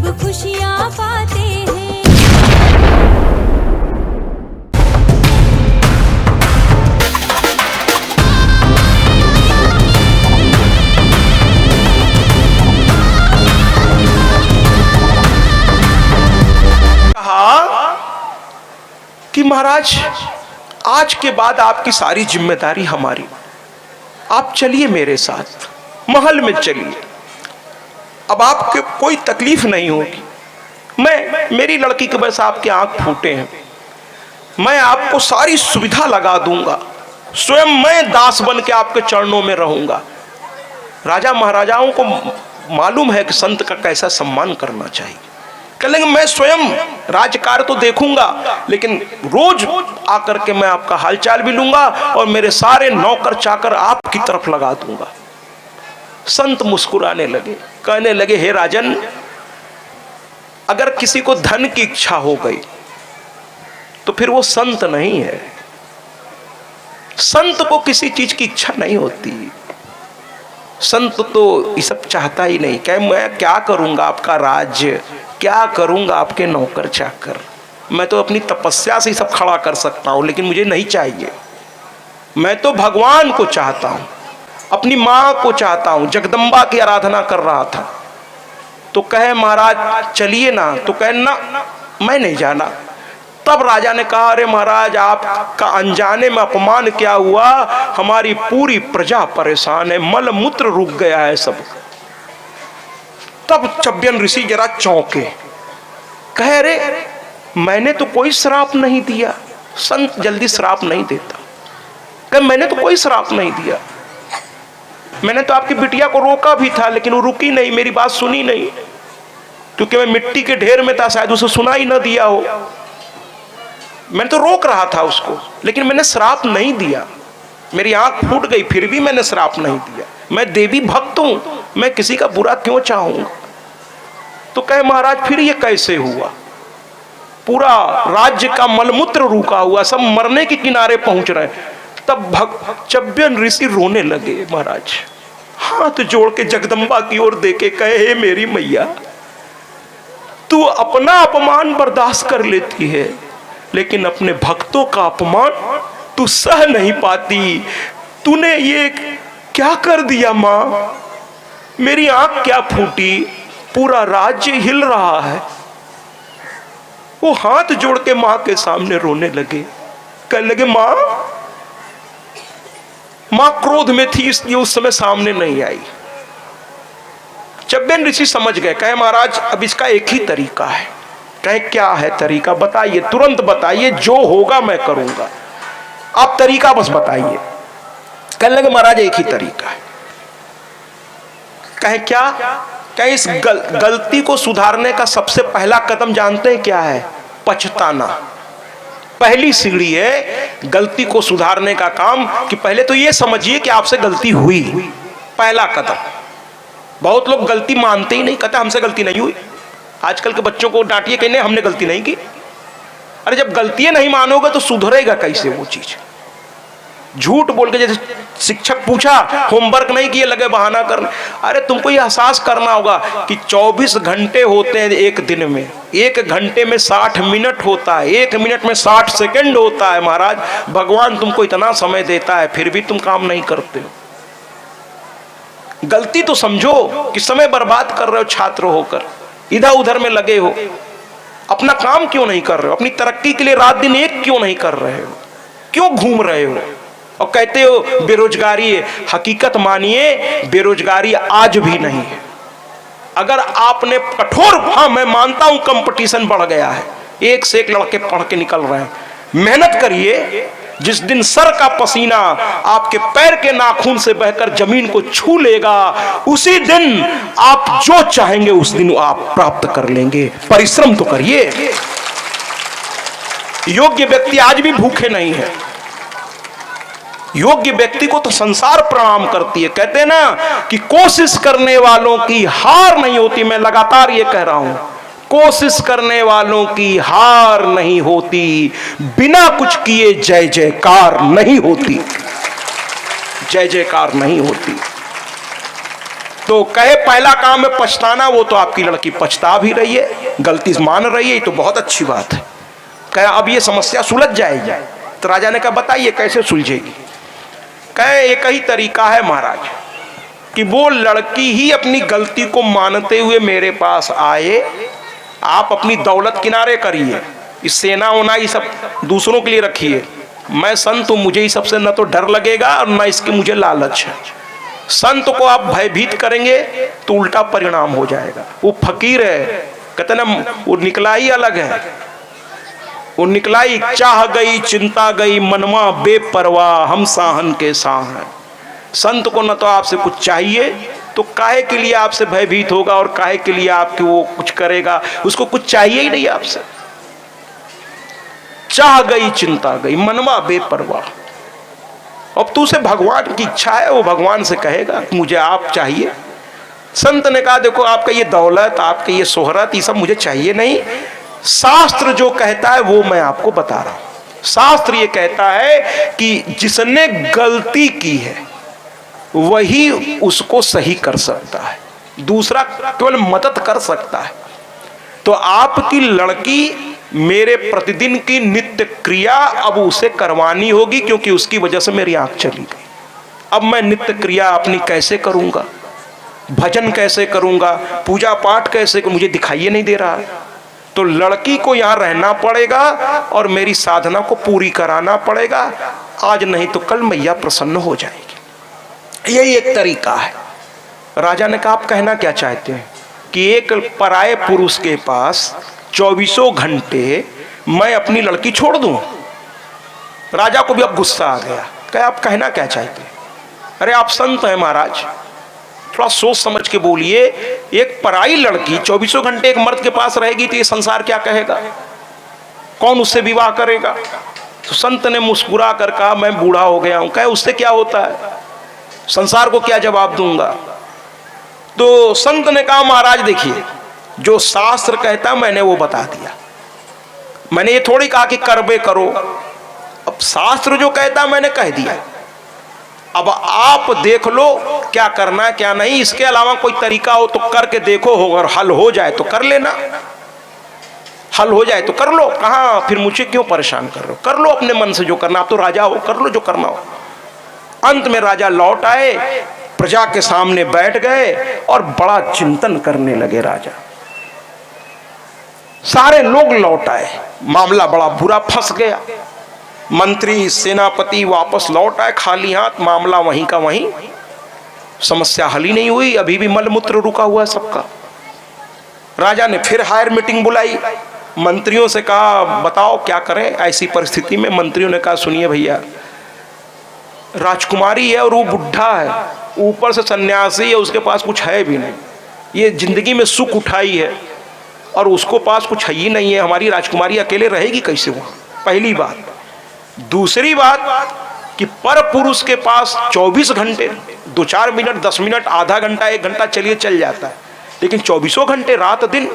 सब खुशियाँ पाते हैं। कि महाराज आज के बाद आपकी सारी जिम्मेदारी हमारी, आप चलिए मेरे साथ महल में चलिए, अब आपके कोई तकलीफ नहीं होगी। मेरी लड़की के बस आपके आंख फूटे हैं, मैं आपको सारी सुविधा लगा दूंगा, स्वयं मैं दास बन के आपके चरणों में रहूंगा। राजा महाराजाओं को मालूम है कि संत का कैसा सम्मान करना चाहिए। कहेंगे मैं स्वयं राजकार्य तो देखूंगा, लेकिन रोज आकर के मैं आपका हालचाल भी लूंगा और मेरे सारे नौकर चाकर आपकी तरफ लगा दूंगा। संत मुस्कुराने लगे, कहने लगे हे राजन, अगर किसी को धन की इच्छा हो गई तो फिर वो संत नहीं है। संत को किसी चीज की इच्छा नहीं होती। संत तो ये सब चाहता ही नहीं। कहे मैं क्या करूंगा आपका राज्य, क्या करूंगा आपके नौकर चाकर, मैं तो अपनी तपस्या से ही सब खड़ा कर सकता हूं, लेकिन मुझे नहीं चाहिए। मैं तो भगवान को चाहता हूं, अपनी मां को चाहता हूं। जगदम्बा की आराधना कर रहा था तो कहे महाराज चलिए ना, तो कहे ना मैं नहीं जाना। तब राजा ने कहा अरे महाराज आपका अनजाने में अपमान क्या हुआ, हमारी पूरी प्रजा परेशान है, मल मूत्र रुक गया है सब। तब चब्बन ऋषि जरा चौंके, कहे अरे मैंने तो कोई श्राप नहीं दिया। संत जल्दी श्राप नहीं देता। कहे मैंने तो कोई श्राप नहीं दिया, मैंने तो आपकी बिटिया को रोका भी था, लेकिन वो रुकी नहीं, मेरी बात सुनी नहीं, क्योंकि मैं मिट्टी के ढेर में था, शायद उसे सुना ही ना दिया हो। मैंने तो रोक रहा था उसको, लेकिन मैंने श्राप नहीं दिया। मेरी आंख फूट गई फिर भी मैंने श्राप नहीं दिया। मैं देवी भक्त हूं, मैं किसी का बुरा क्यों चाहूंगा। तो कहे महाराज फिर ये कैसे हुआ, पूरा राज्य का मलमूत्र रुका हुआ, सब मरने के किनारे पहुंच रहे। तब चब्बन ऋषि रोने लगे। महाराज हाथ जोड़ के जगदम्बा की ओर देखे कहे हे मेरी मैया, तू अपना अपमान बर्दाश्त कर लेती है, लेकिन अपने भक्तों का अपमान तू सह नहीं पाती। तूने ये क्या कर दिया मां, मेरी आंख क्या फूटी, पूरा राज्य हिल रहा है। वो हाथ जोड़ के मां के सामने रोने लगे, कहने लगे मां क्रोध में थी इसलिए उस समय सामने नहीं आई। चब्बन ऋषि समझ गए, कहे महाराज अब इसका एक ही तरीका है। कहे क्या है तरीका, बताइए, तुरंत बताइए, जो होगा मैं करूंगा, आप तरीका बस बताइए। कहने लगे महाराज एक ही तरीका है। कहे क्या, कहे इस गलती को सुधारने का सबसे पहला कदम जानते हैं क्या है, पछताना। पहली सीढ़ी है गलती को सुधारने का काम, कि पहले तो ये समझिए कि आपसे गलती हुई, पहला कदम। बहुत लोग गलती मानते ही नहीं, कहते हमसे गलती नहीं हुई। आजकल के बच्चों को डांटिए, कहने हमने गलती नहीं की। अरे जब गलतियां नहीं मानोगे तो सुधरेगा कैसे वो चीज। झूठ बोल के, जैसे शिक्षक पूछा होमवर्क नहीं किए लगे बहाना करने। अरे तुमको ये एहसास करना होगा कि 24 घंटे होते हैं एक दिन में, 1 घंटे में 60 मिनट होता है, 1 मिनट में 60 सेकंड होता है। महाराज भगवान तुमको इतना समय देता है, फिर भी तुम काम नहीं करते हो। गलती तो समझो कि समय बर्बाद कर रहे हो, छात्र होकर इधर उधर में लगे हो, अपना काम क्यों नहीं कर रहे हो, अपनी तरक्की के लिए रात दिन एक क्यों नहीं कर रहे हो, क्यों घूम रहे हो। और कहते हो बेरोजगारी है, हकीकत मानिए बेरोजगारी आज भी नहीं है। अगर आपने कठोर, हाँ मैं मानता हूं कंपटीशन बढ़ गया है, एक से एक लड़के पढ़ के निकल रहे हैं, मेहनत करिए। जिस दिन सर का पसीना आपके पैर के नाखून से बहकर जमीन को छू लेगा, उसी दिन आप जो चाहेंगे उस दिन आप प्राप्त कर लेंगे। परिश्रम तो करिए। योग्य व्यक्ति आज भी भूखे नहीं है। योग्य व्यक्ति को तो संसार प्रणाम करती है। कहते हैं ना कि कोशिश करने वालों की हार नहीं होती। मैं लगातार ये कह रहा हूं, कोशिश करने वालों की हार नहीं होती, बिना कुछ किए जय जयकार नहीं होती, जय जयकार नहीं होती। तो कहे पहला काम है पछताना, वो तो आपकी लड़की पछता भी रही है, गलती मान रही है, तो बहुत अच्छी बात है। कहे अब ये समस्या सुलझ जाएगी। तो राजा ने कहा बताइए कैसे सुलझेगी। कहे एक ही तरीका है महाराज, कि वो लड़की ही अपनी गलती को मानते हुए मेरे पास आए, आप अपनी दौलत किनारे करिए, इस सेना होना ये सब दूसरों के लिए रखिए, मैं संत हूं, मुझे इस सबसे न तो डर लगेगा और न इसकी मुझे लालच है। संत को आप भयभीत करेंगे तो उल्टा परिणाम हो जाएगा। वो फकीर है, कहते ना वो निकला ही अलग है, वो निकला ही चाह गई चिंता गई मनवा बेपरवाह हम साहन के साह हैं। संत को न तो आपसे कुछ चाहिए, तो काहे के लिए आपसे भयभीत होगा और काहे के लिए आपके वो कुछ करेगा, उसको कुछ चाहिए ही नहीं आपसे। चाह गई चिंता गई मनवा बेपरवाह। अब तू से भगवान की इच्छा है, वो भगवान से कहेगा मुझे आप चाहिए। संत ने कहा देखो आपका ये दौलत, आपका ये शोहरत, ये सब मुझे चाहिए नहीं, शास्त्र जो कहता है वो मैं आपको बता रहा हूं। शास्त्र ये कहता है कि जिसने गलती की है वही उसको सही कर सकता है, दूसरा केवल मदद कर सकता है। तो आपकी लड़की मेरे प्रतिदिन की नित्य क्रिया अब उसे करवानी होगी, क्योंकि उसकी वजह से मेरी आंख चली गई। अब मैं नित्य क्रिया अपनी कैसे करूंगा, भजन कैसे करूंगा, पूजा पाठ कैसे, मुझे दिखाई नहीं दे रहा है। तो लड़की को यहाँ रहना पड़ेगा और मेरी साधना को पूरी कराना पड़ेगा, आज नहीं तो कल मैया प्रसन्न हो जाएगी। यही एक तरीका है। राजा ने कहा आप कहना क्या चाहते हैं कि एक पराये पुरुष के पास 24 घंटे मैं अपनी लड़की छोड़ दूं? राजा को भी अब गुस्सा आ गया। कहे आप कहना क्या चाहते हैं? अरे आप संत हैं महाराज, थोड़ा सोच समझ के बोलिए। एक पराई लड़की 24 घंटे एक मर्द के पास रहेगी तो ये संसार क्या कहेगा, कौन उससे विवाह करेगा? तो संत ने मुस्कुरा कर कहा मैं बूढ़ा हो गया हूं। कहे उससे क्या होता है, संसार को क्या जवाब दूंगा? तो संत ने कहा महाराज देखिए, जो शास्त्र कहता मैंने वो बता दिया, मैंने ये थोड़ी कहा कि करबे करो। अब शास्त्र जो कहता मैंने कह दिया, अब आप देख लो क्या करना है क्या नहीं। इसके अलावा कोई तरीका हो तो करके देखो, हो और हल हो जाए तो कर लेना, हल हो जाए तो कर लो। कहाँ फिर मुझे क्यों परेशान कर रहे हो, कर लो अपने मन से जो करना, आप तो राजा हो, कर लो जो करना हो। अंत में राजा लौट आए, प्रजा के सामने बैठ गए और बड़ा चिंतन करने लगे। राजा सारे लोग लौट आए, मामला बड़ा बुरा फंस गया। मंत्री सेनापति वापस लौट आए खाली हाथ, मामला वहीं का वहीं, समस्या हल ही नहीं हुई, अभी भी मलमूत्र रुका हुआ है सबका। राजा ने फिर हायर मीटिंग बुलाई, मंत्रियों से कहा बताओ क्या करें ऐसी परिस्थिति में। मंत्रियों ने कहा सुनिए भैया, राजकुमारी है और वो बुढ़ा है, ऊपर से सन्यासी है, उसके पास कुछ है भी नहीं, ये जिंदगी में सुख उठाई है और उसको पास कुछ है ही नहीं है, हमारी राजकुमारी अकेले रहेगी कैसे वहाँ, पहली बात। दूसरी बात कि पर पुरुष के पास 24 घंटे, 2-4 मिनट 10 मिनट आधा घंटा 1 घंटा चलिए चल जाता है, लेकिन 24 घंटे रात दिन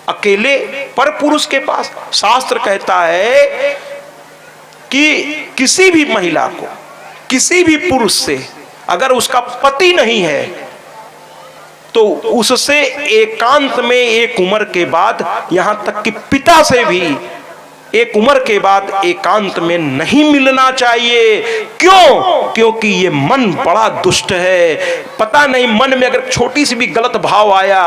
अकेले पर पुरुष के पास। शास्त्र कहता है कि किसी भी महिला को किसी भी पुरुष से अगर उसका पति नहीं है तो उससे एकांत में एक उम्र के बाद, यहां तक कि पिता से भी एक उम्र के बाद एकांत में नहीं मिलना चाहिए। क्यों? क्योंकि ये मन बड़ा दुष्ट है। पता नहीं मन में अगर छोटी सी भी गलत भाव आया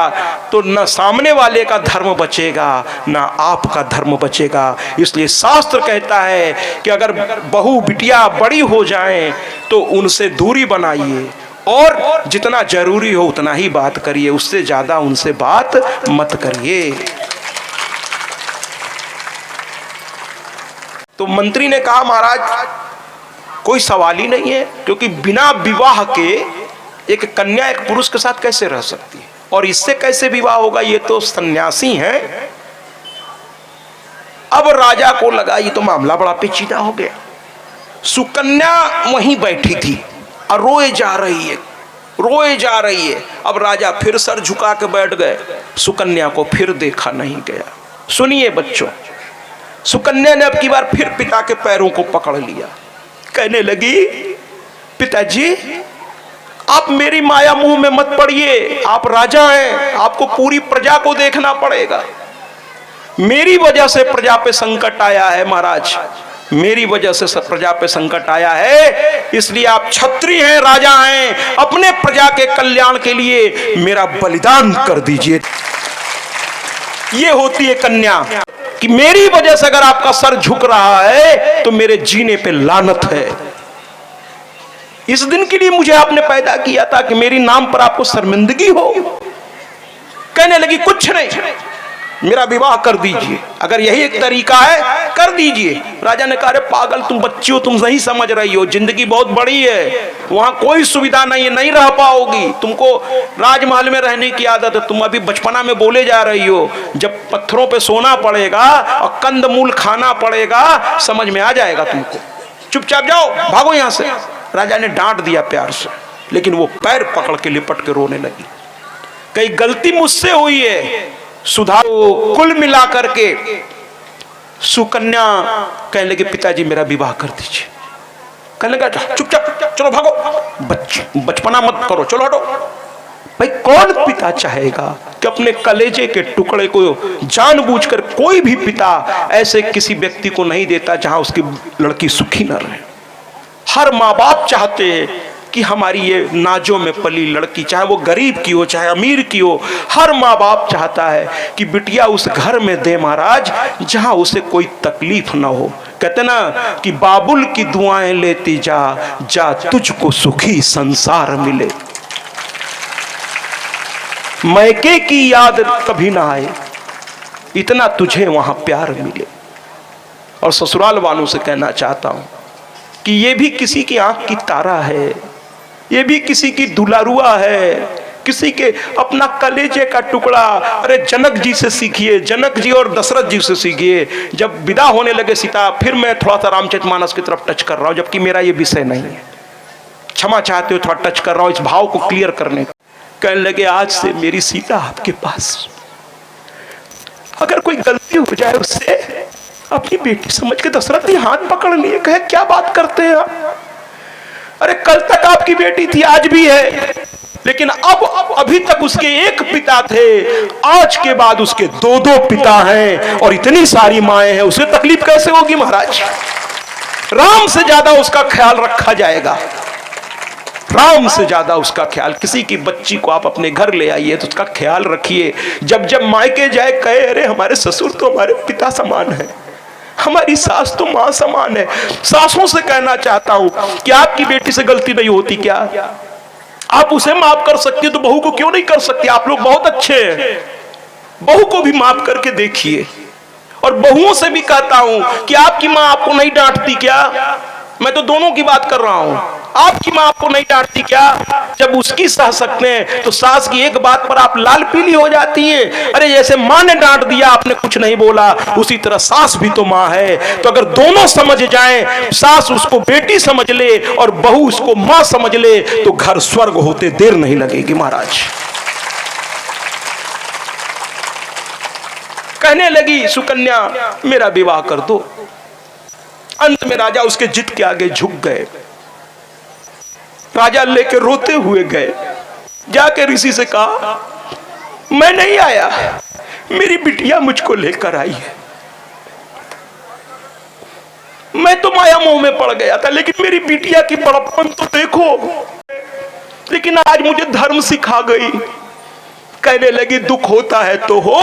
तो न सामने वाले का धर्म बचेगा न आपका धर्म बचेगा। इसलिए शास्त्र कहता है कि अगर बहू बिटिया बड़ी हो जाएं तो उनसे दूरी बनाइए और जितना जरूरी हो उतना ही बात करिए, उससे ज्यादा उनसे बात मत करिए। तो मंत्री ने कहा महाराज कोई सवाल ही नहीं है, क्योंकि बिना विवाह के एक कन्या एक पुरुष के साथ कैसे रह सकती है, और इससे कैसे विवाह होगा, ये तो सन्यासी हैं। अब राजा को लगा ये तो मामला बड़ा पेचीदा हो गया। सुकन्या वहीं बैठी थी और रोए जा रही है, रोए जा रही है। अब राजा फिर सर झुका के बैठ गए, सुकन्या को फिर देखा नहीं गया। सुनिए बच्चों, सुकन्या ने अब की बार फिर पिता के पैरों को पकड़ लिया, कहने लगी पिताजी आप मेरी माया मुंह में मत पड़िए, आप राजा हैं, आपको पूरी प्रजा को देखना पड़ेगा। मेरी वजह से प्रजा पे संकट आया है महाराज, मेरी वजह से प्रजा पे संकट आया है, इसलिए आप क्षत्रिय हैं, राजा हैं, अपने प्रजा के कल्याण के लिए मेरा बलिदान कर दीजिए। ये होती है कन्या कि मेरी वजह से अगर आपका सर झुक रहा है तो मेरे जीने पे लानत है। इस दिन के लिए मुझे आपने पैदा किया था कि मेरी नाम पर आपको शर्मिंदगी हो। कहने लगी कुछ नहीं, मेरा विवाह कर दीजिए, अगर यही एक तरीका है कर दीजिए। राजा ने कहा अरे पागल, तुम बच्ची हो, तुम नहीं समझ रही हो, जिंदगी बहुत बड़ी है, वहां कोई सुविधा नहीं है, नहीं रह पाओगी, तुमको राजमहल में रहने की आदत है, तुम अभी बचपना में बोले जा रही हो, जब पत्थरों पे सोना पड़ेगा और कंदमूल खाना पड़ेगा समझ में आ जाएगा तुमको, चुपचाप जाओ, भागो यहां से। राजा ने डांट दिया प्यार से, लेकिन वो पैर पकड़ के लिपट के रोने लगी, कई गलती मुझसे हुई है, सुधारो। कुल मिलाकर के सुकन्या कहने लगे पिताजी मेरा विवाह कर दीजिए। कहने लगा चुपचाप चलो भागो, बचपना मत करो, चलो हटो। भाई कौन पिता चाहेगा कि अपने कलेजे के टुकड़े को जानबूझकर, कोई भी पिता ऐसे किसी व्यक्ति को नहीं देता जहां उसकी लड़की सुखी न रहे। हर माँ बाप चाहते हैं कि हमारी ये नाजों में पली लड़की, चाहे वो गरीब की हो चाहे अमीर की हो, हर माँ बाप चाहता है कि बिटिया उस घर में दे महाराज जहां उसे कोई तकलीफ ना हो। कहते ना कि बाबुल की दुआएं लेती जा, जा तुझको सुखी संसार मिले, मैके की याद कभी ना आए, इतना तुझे वहां प्यार मिले। और ससुराल वालों से कहना चाहता हूं कि ये भी किसी की आंख की तारा है, ये भी किसी की दुलारुआ है, किसी के अपना कलेजे का टुकड़ा। अरे जनक जी से सीखिए, जनक जी और दशरथ जी से सीखिए। जब विदा होने लगे सीता, फिर मैं थोड़ा सा रामचरितमानस की तरफ टच कर रहा हूं, जबकि मेरा ये विषय नहीं है, क्षमा चाहते हो, थोड़ा टच कर रहा हूं इस भाव को क्लियर करने का। कहने लगे आज से मेरी सीता आपके पास, अगर कोई गलती हो जाए उससे अपनी बेटी समझ के। दशरथ जी हाथ पकड़ लिए, कहे क्या बात करते हैं आप, अरे कल तक आपकी बेटी थी, आज भी है, लेकिन अब अभी तक उसके एक पिता थे, आज के बाद उसके दो दो पिता हैं और इतनी सारी माएं हैं, उसे तकलीफ कैसे होगी महाराज। राम से ज्यादा उसका ख्याल रखा जाएगा, राम से ज्यादा उसका ख्याल। किसी की बच्ची को आप अपने घर ले आइए तो उसका ख्याल रखिए, जब जब मायके जाए कहे अरे हमारे ससुर तो हमारे पिता समान है, हमारी सास तो मां समान है। सासों से कहना चाहता हूं कि आपकी बेटी से गलती नहीं होती क्या, आप उसे माफ कर सकती है तो बहू को क्यों नहीं कर सकती। आप लोग बहुत अच्छे हैं, बहू को भी माफ करके देखिए। और बहुओं से भी कहता हूं कि आपकी मां आपको नहीं डांटती क्या, मैं तो दोनों की बात कर रहा हूं, आपकी मां आपको नहीं डांटती क्या। जब उसकी सह सकते हैं तो सास की एक बात पर आप लाल पीली हो जाती हैं। अरे जैसे मां ने डांट दिया आपने कुछ नहीं बोला, उसी तरह सास भी तो मां है। तो अगर दोनों समझ जाएं, सास उसको बेटी समझ ले और बहू उसको मां समझ ले, तो घर स्वर्ग होते देर नहीं लगेगी महाराज। कहने लगी सुकन्या मेरा विवाह कर दो। अंत में राजा उसके जिद के आगे झुक गए। राजा लेके रोते हुए गए, जाके ऋषि से कहा मैं नहीं आया, मेरी बिटिया मुझको लेकर आई है। मैं तो माया मोह में पड़ गया था, लेकिन मेरी बिटिया की बड़प्पन तो देखो, लेकिन आज मुझे धर्म सिखा गई। कहने लगी दुख होता है तो हो,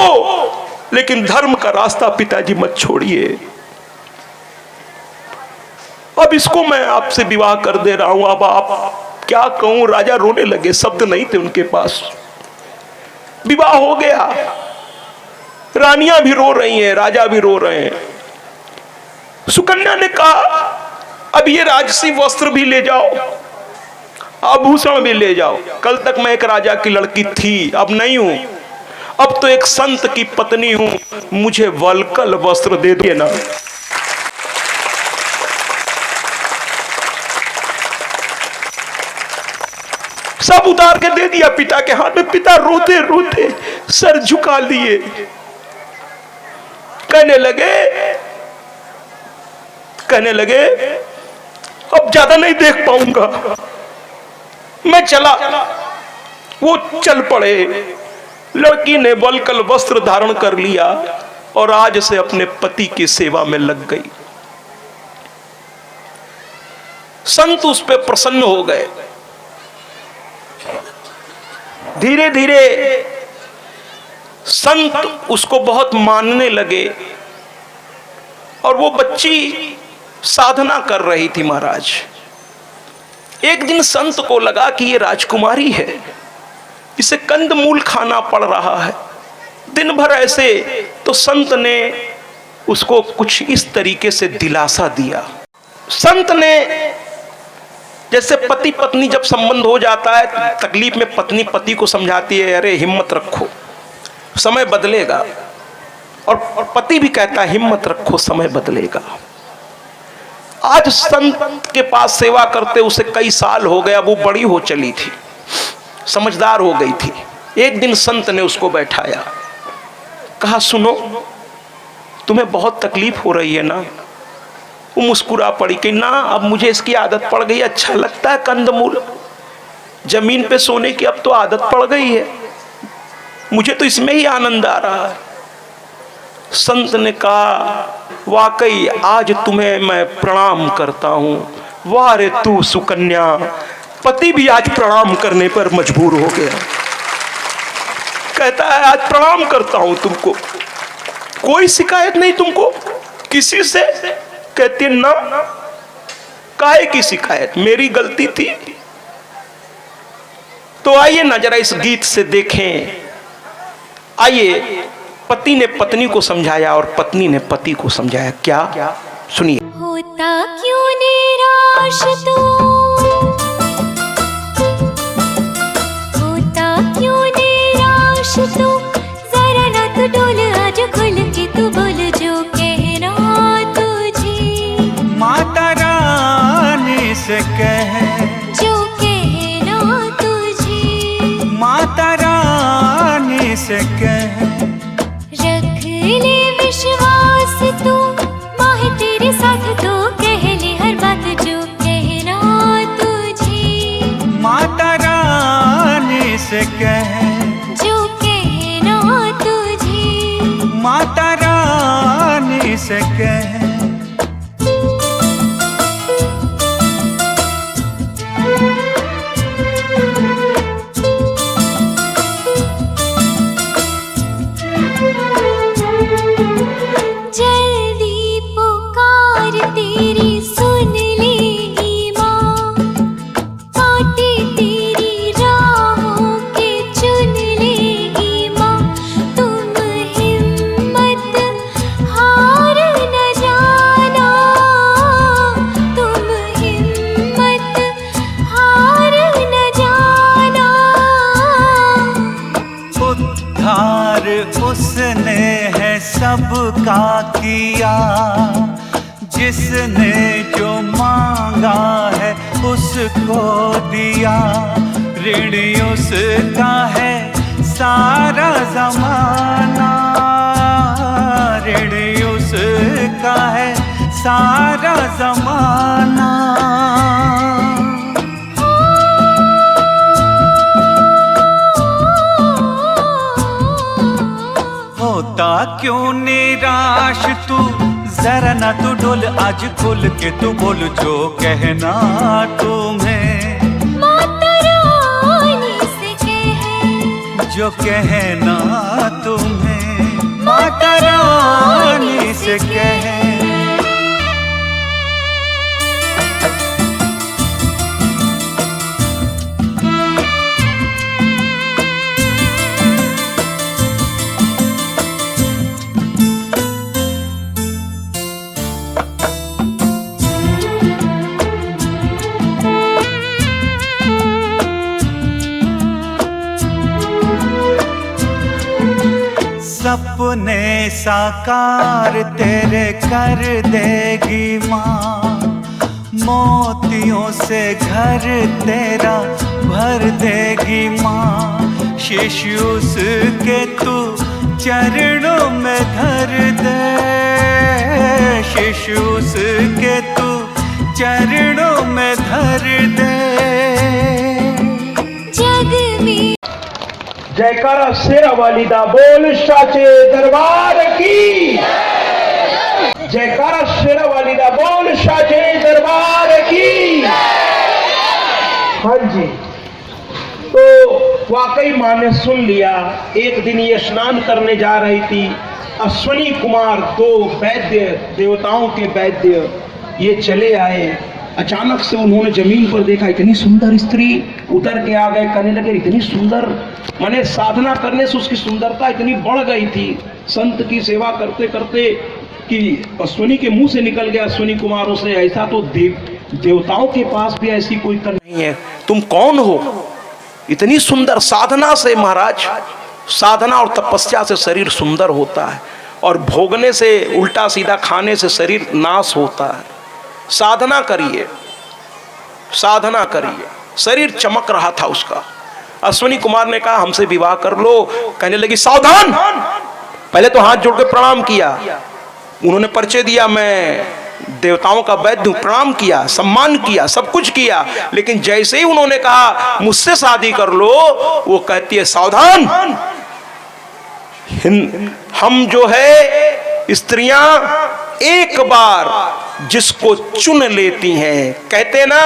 लेकिन धर्म का रास्ता पिताजी मत छोड़िए। अब इसको मैं आपसे विवाह कर दे रहा हूं, अब आप क्या कहूं। राजा रोने लगे, शब्द नहीं थे उनके पास। विवाह हो गया, रानियां भी रो रही हैं, राजा भी रो रहे हैं। सुकन्या ने कहा अब ये राजसी वस्त्र भी ले जाओ, आभूषण भी ले जाओ। कल तक मैं एक राजा की लड़की थी, अब नहीं हूं, अब तो एक संत की पत्नी हूं, मुझे वल्कल वस्त्र दे दिए ना। सब उतार के दे दिया पिता के हाथ में। पिता रोते रोते सर झुका लिए, कहने लगे अब ज्यादा नहीं देख पाऊंगा, मैं चला। वो चल पड़े। लड़की ने वल्कल वस्त्र धारण कर लिया और आज से अपने पति की सेवा में लग गई। संत उस पे प्रसन्न हो गए। धीरे धीरे संत उसको बहुत मानने लगे और वो बच्ची साधना कर रही थी महाराज। एक दिन संत को लगा कि ये राजकुमारी है, इसे कंदमूल खाना पड़ रहा है दिन भर ऐसे। तो संत ने उसको कुछ इस तरीके से दिलासा दिया। संत ने, जैसे पति पत्नी जब संबंध हो जाता है, तकलीफ में पत्नी पति को समझाती है, अरे हिम्मत रखो समय बदलेगा, और पति भी कहता है हिम्मत रखो समय बदलेगा। आज संत के पास सेवा करते उसे कई साल हो गया, वो बड़ी हो चली थी, समझदार हो गई थी। एक दिन संत ने उसको बैठाया, कहा सुनो, तुम्हें बहुत तकलीफ हो रही है ना? वो मुस्कुरा पड़ी कि ना, अब मुझे इसकी आदत पड़ गई, अच्छा लगता है कंदमूल, जमीन पे सोने की अब तो आदत पड़ गई है, मुझे तो इसमें ही आनंद आ रहा है। संत ने कहा वाकई आज तुम्हें मैं प्रणाम करता हूं। वाह रे तू सुकन्या, पति भी आज प्रणाम करने पर मजबूर हो गया। कहता है आज प्रणाम करता हूं तुमको, कोई शिकायत नहीं तुमको किसी से? कहती ना, काहे की शिकायत, मेरी गलती थी। तो आइए ना जरा इस गीत से देखें। आइए, पति ने पत्नी को समझाया और पत्नी ने पति को समझाया। क्या सुनिए। होता क्यों निराश तू, होता क्यों निराश तू, जरा ना तू डोल, आज खुल के तू बोल जो कहना तुझे। माता रानी से कह जो कहना तुझे, माता रानी से कह रख ले विश्वास तू, माँ तेरे साथ तो कह ले हर बात जो कहना तुझे। माता रानी से कह जो कहना तुझे, माता रानी से कह जल्दी पुकार तेरी सुन ले माँ, कांटे तेरी राहों के चुन ले माँ। तुम हिम्मत हार न जाना, तुम हिम्मत हार न जाना। उद्धार उसने है सबका किया, जिसने जो मांगा है उसको दिया। ऋणी उसका है सारा जमाना, ऋणी उसका है सारा जमाना। होता क्यों निराश तू, जरा ना तू डोल, आज खुल के तू बोल जो कहना तुम्हें। माता रानी से कह जो कहना तुम्हें, माता रानी से कह सपने साकार तेरे कर देगी माँ, मोतियों से घर तेरा भर देगी माँ। शिशु उसके तू चरणों में धर दे, शिशु उसके तू चरणों में धर दे। जयकारा शेरा वाली दा बोल साचे दरबार की। जयकारा शेरा वाली दा बोल साचे दरबार की। हाँ जी, तो वाकई माँ ने सुन लिया। एक दिन ये स्नान करने जा रही थी, अश्वनी कुमार, दो वैद्य, देवताओं के वैद्य, ये चले आए। अचानक से उन्होंने जमीन पर देखा, इतनी सुंदर स्त्री, उतर के आ गए, कहने लगे इतनी सुंदर, माने साधना करने से उसकी सुंदरता इतनी बढ़ गई थी संत की सेवा करते करते कि अश्वनी के मुंह से निकल गया, अश्वनी कुमारों से, ऐसा तो देवताओं के पास भी ऐसी कोई कर नहीं है, तुम कौन हो? इतनी सुंदर साधना से महाराज, साधना और तपस्या से शरीर सुंदर होता है और भोगने से, उल्टा सीधा खाने से शरीर नाश होता है। साधना करिए, साधना करिए। शरीर चमक रहा था उसका। अश्वनी कुमार ने कहा हमसे विवाह कर लो। कहने लगी सावधान। पहले तो हाथ जोड़ के प्रणाम किया, उन्होंने परिचय दिया, मैं देवताओं का वैद्य हूं, प्रणाम किया, सम्मान किया, सब कुछ किया, लेकिन जैसे ही उन्होंने कहा मुझसे शादी कर लो, वो कहती है सावधान, हम जो है स्त्रियां एक बार जिसको चुन लेती हैं, कहते ना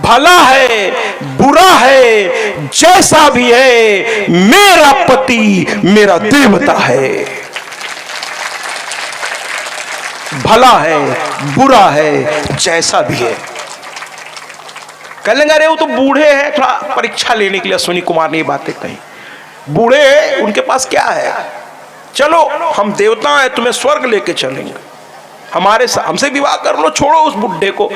भला है बुरा है जैसा भी है, मेरा पति मेरा देवता है। भला है बुरा है जैसा भी है। कह लेंगे अरे वो तो बूढ़े हैं, थोड़ा परीक्षा लेने के लिए अश्वनी कुमार ने ये बातें कही। बूढ़े हैं, उनके पास क्या है, चलो हम देवता हैं, तुम्हें स्वर्ग लेके चलेंगे, हमसे विवाह कर लो, छोड़ो उस बुढ़े को।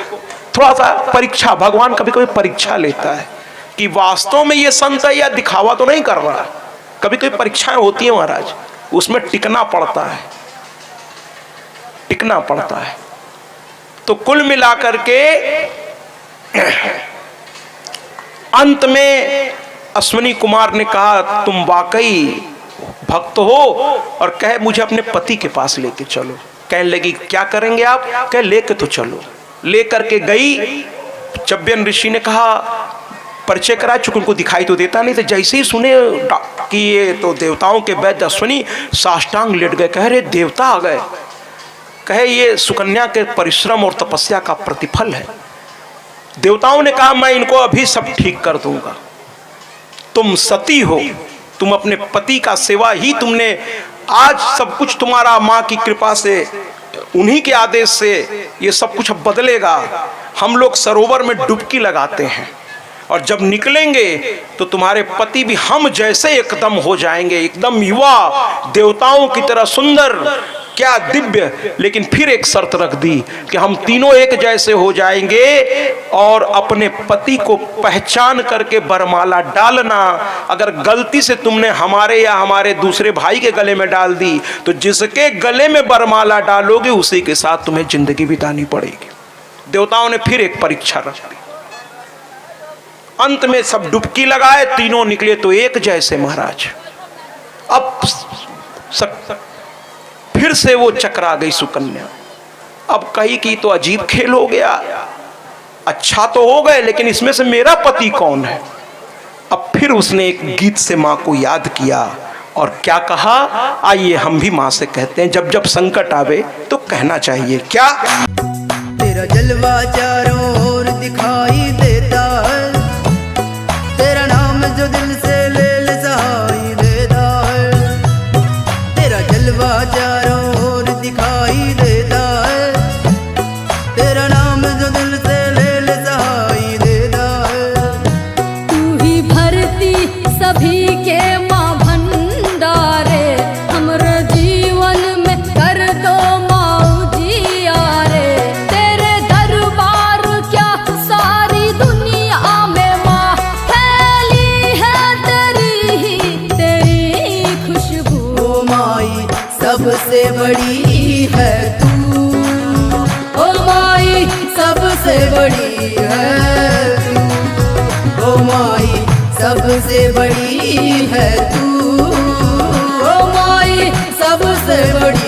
थोड़ा सा परीक्षा, भगवान कभी कभी परीक्षा लेता है कि वास्तव में ये संत है या दिखावा तो नहीं कर रहा। कभी कभी परीक्षाएं होती है महाराज, उसमें टिकना पड़ता है, टिकना पड़ता है। तो कुल मिलाकर के अंत में अश्वनी कुमार ने कहा तुम वाकई भक्त हो, और कहे मुझे अपने पति के पास लेके चलो। कहने लगी क्या करेंगे आप? कहे लेके तो चलो। लेकर के गई। चब्यन ऋषि ने कहा परिचय करा, चूंकि उनको दिखाई तो देता नहीं, तो जैसे ही सुने कि ये तो देवताओं के वैद्य अश्वनी, साष्टांग लेट गए, कह रहे देवता आ गए। कहे ये सुकन्या के परिश्रम और तपस्या का प्रतिफल है। देवताओं ने कहा मैं इनको अभी सब ठीक कर दूंगा, तुम सती हो, तुम अपने पति का सेवा ही तुमने, आज सब कुछ तुम्हारा माँ की कृपा से, उन्हीं के आदेश से ये सब कुछ अब बदलेगा। हम लोग सरोवर में डुबकी लगाते हैं और जब निकलेंगे तो तुम्हारे पति भी हम जैसे एकदम हो जाएंगे, एकदम युवा, देवताओं की तरह सुंदर, क्या दिव्य। लेकिन फिर एक शर्त रख दी कि हम तीनों एक जैसे हो जाएंगे और अपने पति को पहचान करके बरमाला डालना। अगर गलती से तुमने हमारे या हमारे दूसरे भाई के गले में डाल दी तो जिसके गले में बरमाला डालोगे उसी के साथ तुम्हें जिंदगी बितानी पड़ेगी। देवताओं ने फिर एक परीक्षा रख दी। अंत में सब डुबकी लगाए, तीनों निकले तो एक जैसे महाराज। अब फिर से वो चकरा गई सुकन्या। अब कही कि तो अजीब खेल हो गया, अच्छा तो हो गए लेकिन इसमें से मेरा पति कौन है। अब फिर उसने एक गीत से माँ को याद किया और क्या कहा, आइए हम भी माँ से कहते हैं, जब जब संकट आवे तो कहना चाहिए क्या। तेरा जलवा चारों ओर दिखाई देता है, तेरा नाम जो दिल से ले ले सहाई देता है। तेरा जलवा चारों ओर दिखाई देता है, तेरा नाम जो दिल से ले ले सहाई देता है। तू ही भरती सभी के माँ भंडारे, हमरे जीवन में कर दो माँ उजियारे। तेरे दरबार क्या सारी दुनिया में माँ फैली है तेरी खुशबू। ओ माई सबसे बड़ी है तू, ओ माई सबसे बड़ी है तू। ओ माई सबसे बड़ी है तू, ओ माई सबसे बड़ी